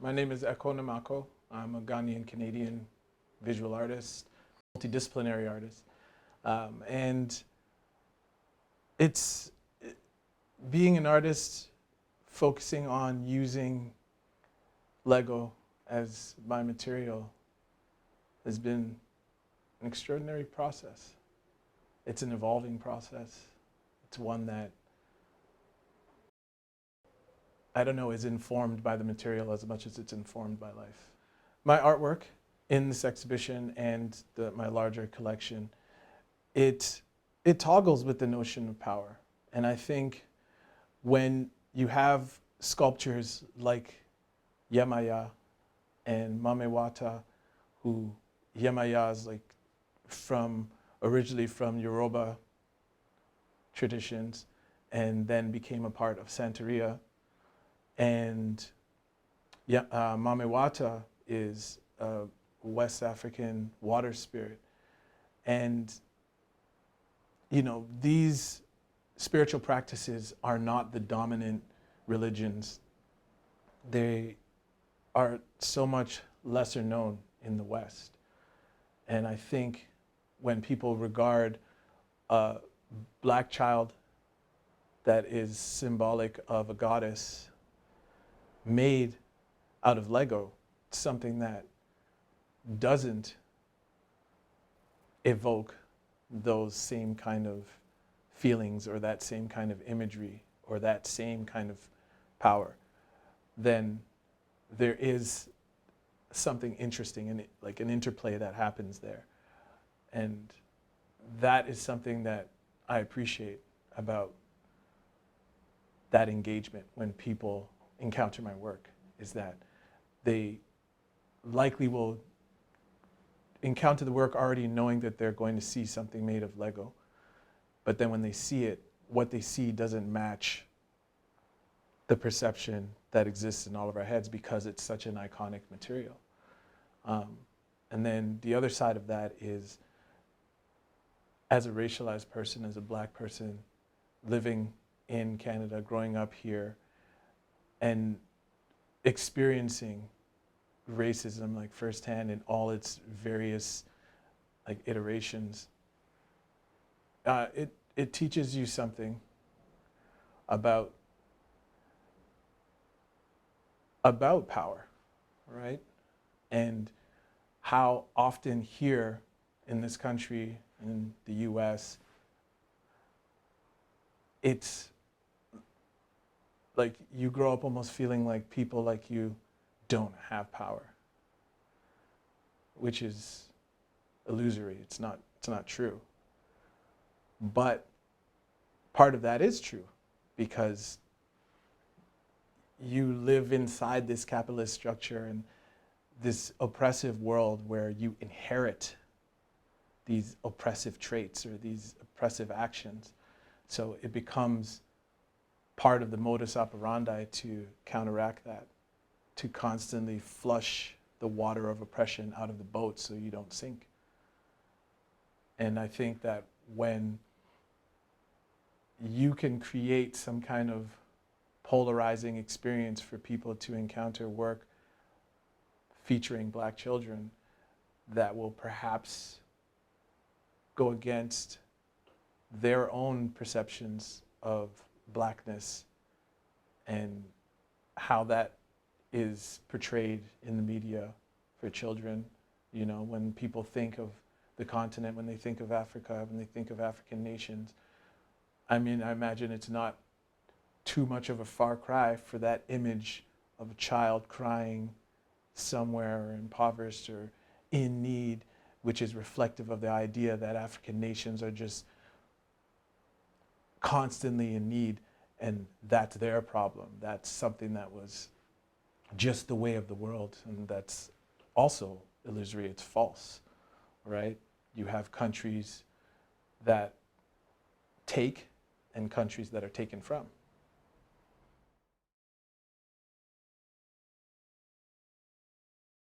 My name is Ekow Nimako. I'm a Ghanaian-Canadian visual artist, multidisciplinary artist. And it's being an artist focusing on using Lego as my material has been an extraordinary process. It's an evolving process. It's one that, I don't know, is informed by the material as much as it's informed by life. My artwork in this exhibition and my larger collection, it toggles with the notion of power. And I think when you have sculptures like Yemaya and Mamewata, who Yemaya is like originally from Yoruba traditions and then became a part of Santeria. And Mamewata is a West African water spirit. And you know, these spiritual practices are not the dominant religions. They are so much lesser known in the West. And I think when people regard a black child that is symbolic of a goddess made out of Lego, something that doesn't evoke those same kind of feelings or that same kind of imagery or that same kind of power, then there is something interesting in it, like an interplay that happens there. And that is something that I appreciate about that engagement when people encounter my work, is that they likely will encounter the work already knowing that they're going to see something made of Lego. But then when they see it, what they see doesn't match the perception that exists in all of our heads because it's such an iconic material. And then the other side of that is, as a racialized person, as a black person living in Canada, growing up here, and experiencing racism like firsthand in all its various like iterations, it teaches you something about power, right? And how often here in this country, in the US, it's like you grow up almost feeling like people like you don't have power, which is illusory. It's not true. But part of that is true because you live inside this capitalist structure and this oppressive world where you inherit these oppressive traits or these oppressive actions. So it becomes part of the modus operandi to counteract that, to constantly flush the water of oppression out of the boat so you don't sink. And I think that when you can create some kind of polarizing experience for people to encounter work featuring black children that will perhaps go against their own perceptions of blackness and how that is portrayed in the media for children. You know, when people think of the continent, when they think of Africa, when they think of African nations, I mean, I imagine it's not too much of a far cry for that image of a child crying somewhere impoverished or in need, which is reflective of the idea that African nations are just constantly in need, and that's their problem. That's something that was just the way of the world, and that's also illusory. It's false, right? You have countries that take and countries that are taken from.